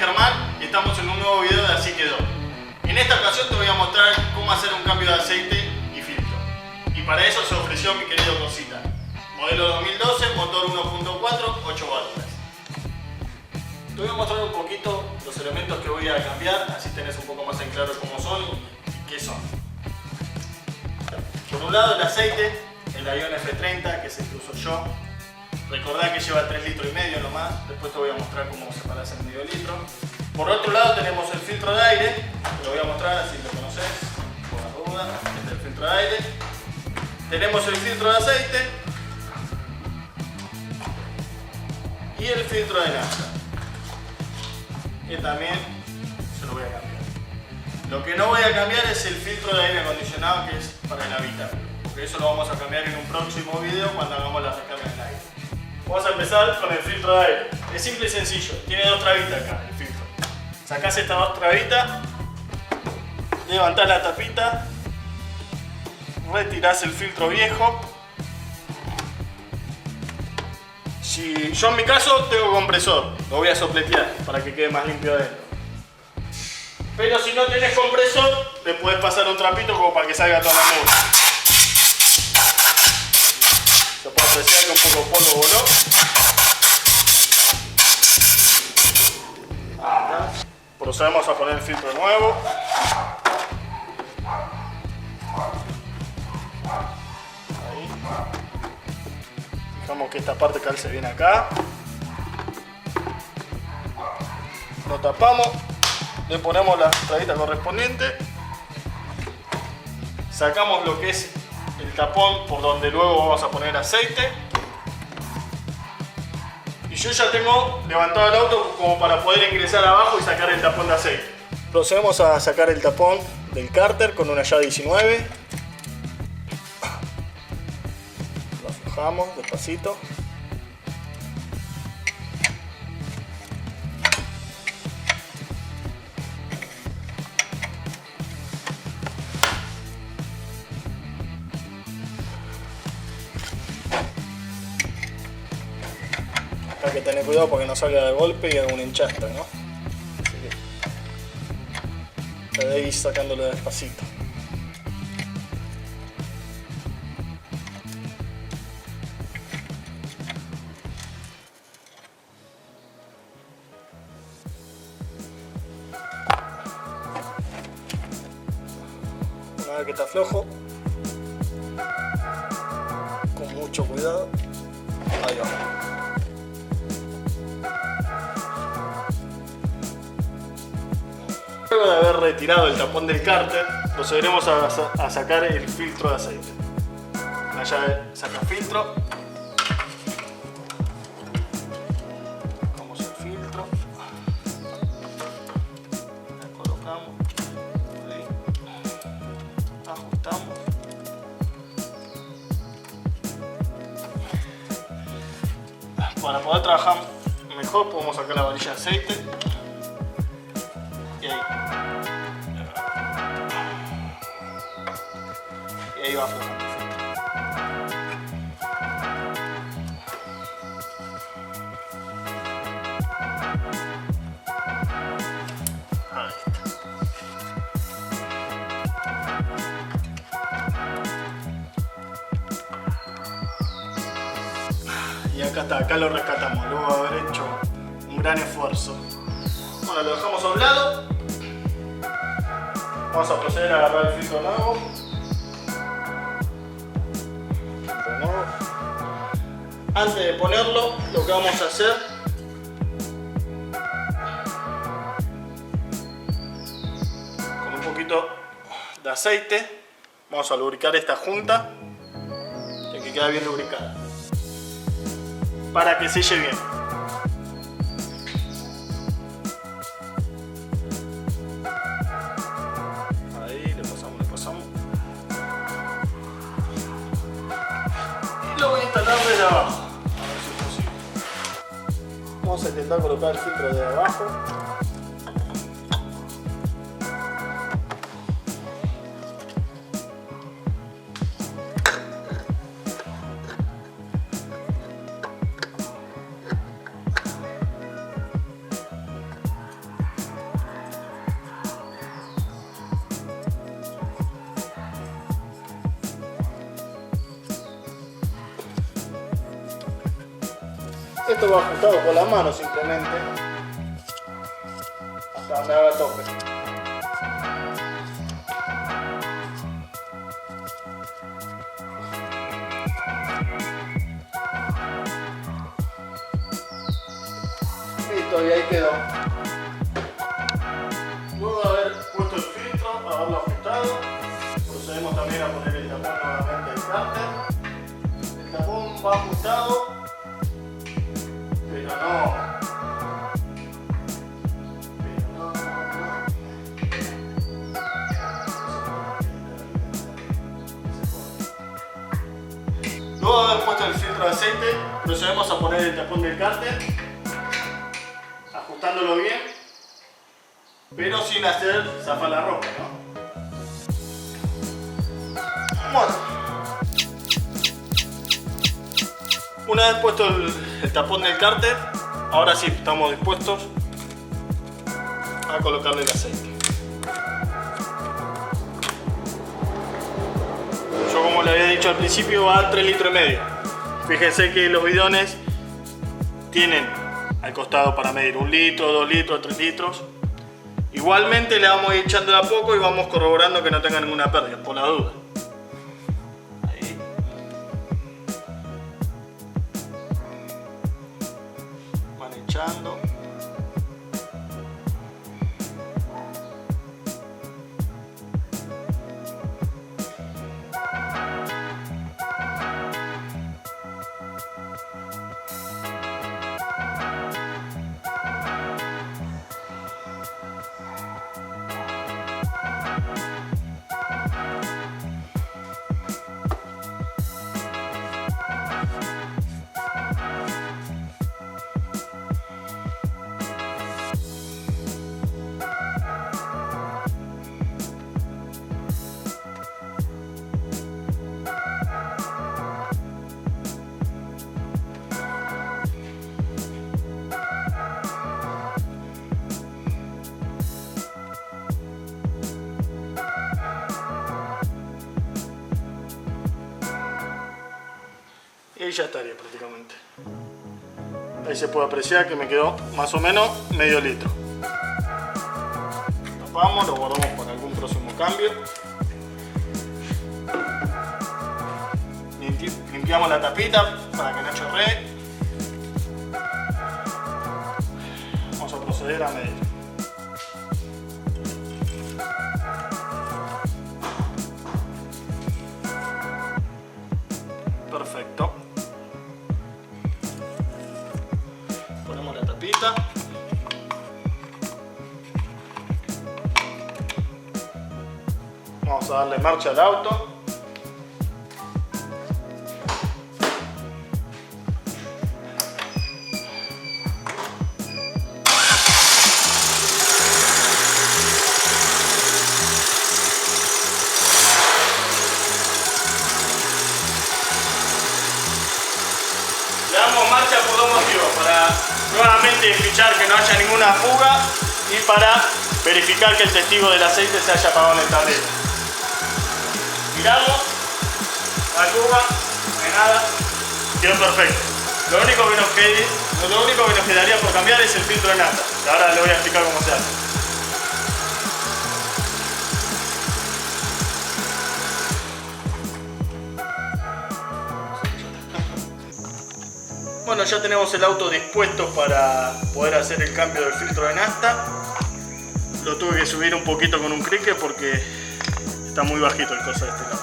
Germán y estamos en un nuevo video de Así Quedó. En esta ocasión te voy a mostrar cómo hacer un cambio de aceite y filtro. Y para eso se ofreció mi querido Cosita. Modelo 2012, motor 1.4, 8 válvulas. Te voy a mostrar un poquito los elementos que voy a cambiar, así tenés un poco más en claro cómo son y qué son. Por un lado el aceite, el Ion F30, que es el que uso yo. Recordá que lleva 3,5 litros nomás, después te voy a mostrar cómo separás el medio litro. Por otro lado tenemos el filtro de aire, te lo voy a mostrar así lo conoces, por la duda. Este es el filtro de aire. Tenemos el filtro de aceite y el filtro de nafta, que también se lo voy a cambiar. Lo que no voy a cambiar es el filtro de aire acondicionado, que es para el habitáculo, porque eso lo vamos a cambiar en un próximo video cuando hagamos la recarga del aire. Vamos a empezar con el filtro de aire. Es simple y sencillo, tiene dos trabitas acá el filtro. Sacás estas dos trabitas, levantás la tapita, retirás el filtro viejo. Si yo en mi caso tengo compresor, lo voy a sopletear para que quede más limpio adentro. Pero si no tenés compresor, le podés pasar un trapito como para que salga toda la mugre. Se puede apreciar que un poco de polvo voló. Procedemos a poner el filtro nuevo. Ahí. Fijamos que esta parte calce bien acá. Lo tapamos. Le ponemos la trabita correspondiente. Sacamos lo que es el tapón por donde luego vamos a poner aceite. Y yo ya tengo levantado el auto como para poder ingresar abajo y sacar el tapón de aceite. Procedemos a sacar el tapón del cárter con una llave 19. Lo aflojamos despacito. Hay que tener cuidado porque no salga de golpe y haga un enchastre, ¿no? Así que de ahí sacándolo despacito. Una vez que está flojo, con mucho cuidado, ahí va. Luego de haber retirado el tapón del cárter, procederemos a sacar el filtro de aceite. La llave saca filtro. Sacamos el filtro. La colocamos. Ahí. Ajustamos. Para poder trabajar mejor podemos sacar la varilla de aceite. Y ahí va aflojando el filtro. Ahí está. Y acá está, acá lo rescatamos, luego de haber hecho un gran esfuerzo. Bueno, lo dejamos a un lado. Vamos a proceder a agarrar el filtro nuevo. Antes de ponerlo, lo que vamos a hacer con un poquito de aceite, vamos a lubricar esta junta, que quede bien lubricada, para que selle bien. Lo voy a instalar desde abajo, a ver si es posible. Vamos a intentar colocar el filtro de abajo. Esto va ajustado con la mano simplemente hasta donde haga tope. Listo, y ahí quedó. Luego de haber puesto el filtro, haberlo ajustado, procedemos también a poner el tapón nuevamente del cárter. El tapón va ajustado, pero no. Luego de haber puesto el filtro de aceite, procedemos a poner el tapón del cárter, ajustándolo bien, pero sin hacer zafar la ropa, ¿no? Bueno, una vez puesto el tapón del cárter, ahora sí estamos dispuestos a colocarle el aceite. Yo, como le había dicho al principio, va a 3,5 litros. Fíjense que los bidones tienen al costado para medir 1 litro, 2 litros, 3 litros. Igualmente le vamos a ir echando de a poco y vamos corroborando que no tenga ninguna pérdida, por la duda. Ahí. Van echando. Y ya estaría prácticamente. Ahí se puede apreciar que me quedó más o menos medio litro. Tapamos, lo guardamos para algún próximo cambio. Limpiamos la tapita para que no chorree. Vamos a proceder a medir. Perfecto. Ponemos la tapita. Vamos a darle marcha al auto. Le damos marcha por dos motivos: para nuevamente fichar que no haya ninguna fuga y para verificar que el testigo del aceite se haya apagado en el tablero. Miramos, no hay fuga, no hay nada, quedó perfecto. Lo único que nos quedaría por cambiar es el filtro de nafta, que ahora le voy a explicar cómo se hace. Bueno, ya tenemos el auto dispuesto para poder hacer el cambio del filtro de nafta. Lo tuve que subir un poquito con un crique porque está muy bajito el coso de este lado.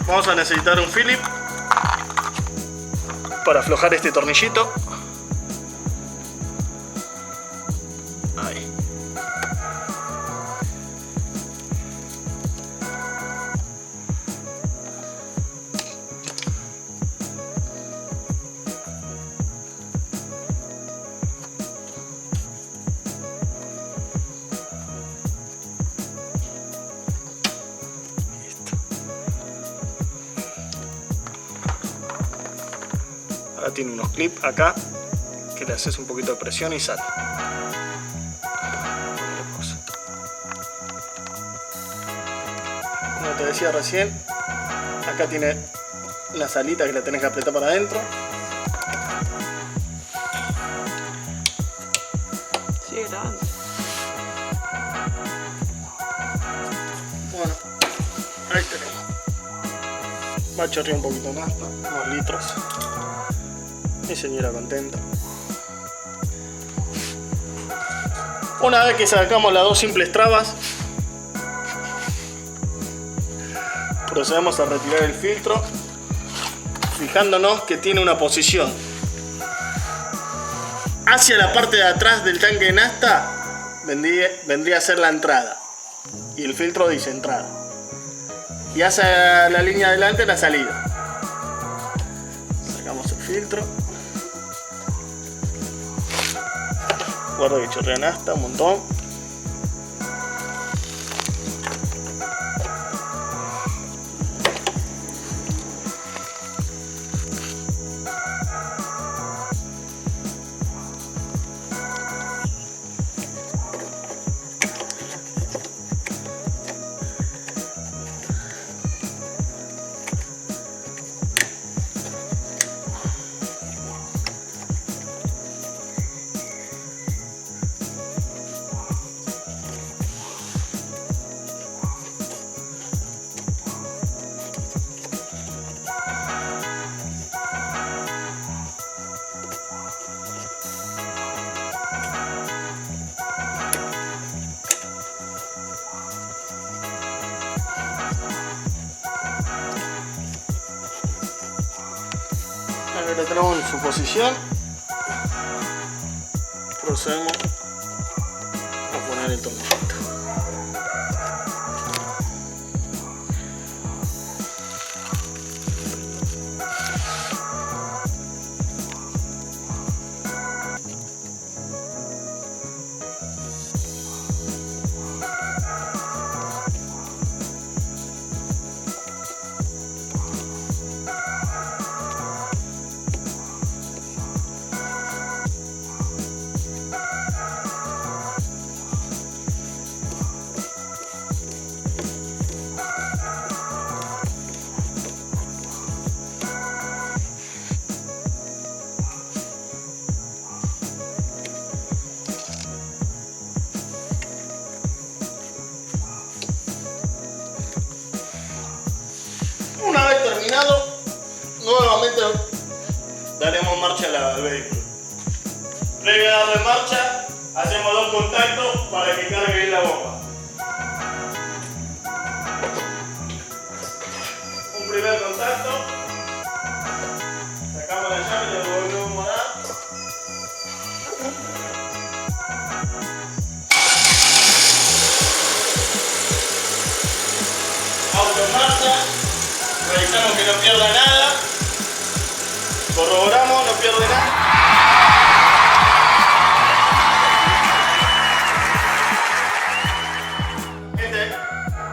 Vamos a necesitar un Philip para aflojar este tornillito. Ahí. Ahora tiene unos clips acá que le haces un poquito de presión y sale. Como te decía recién, acá tiene la salita que la tenés que apretar para adentro. Sigue grabando. Bueno, ahí tenemos. Va a chorrear un poquito más, unos litros. Mi señora contenta. Una vez que sacamos las dos simples trabas, procedemos a retirar el filtro, fijándonos que tiene una posición hacia la parte de atrás del tanque de nafta. Vendría a ser la entrada y el filtro dice entrada, y hacia la línea adelante la salida. Sacamos el filtro. Guarda que chorrea nafta un montón. Ahora tenemos en su posición. Procedemos a poner el tornillito. Una vez terminado, nuevamente daremos marcha al vehículo. Previo a darle marcha, hacemos dos contactos para que cargue bien la bomba. Un primer contacto, sacamos la llave y le volvemos a dar. Auto en marcha. Revisamos que no pierda nada, corroboramos, no pierde nada. Gente,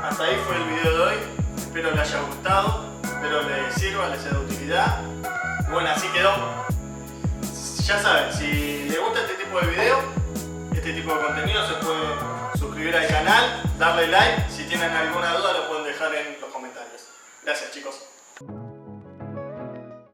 hasta ahí fue el video de hoy. Espero les haya gustado, espero les sirva, les sea de utilidad. Y bueno, así quedó. Ya saben, si les gusta este tipo de video, este tipo de contenido, se pueden suscribir al canal, darle like. Si tienen alguna duda lo pueden dejar en los comentarios. Gracias, chicos.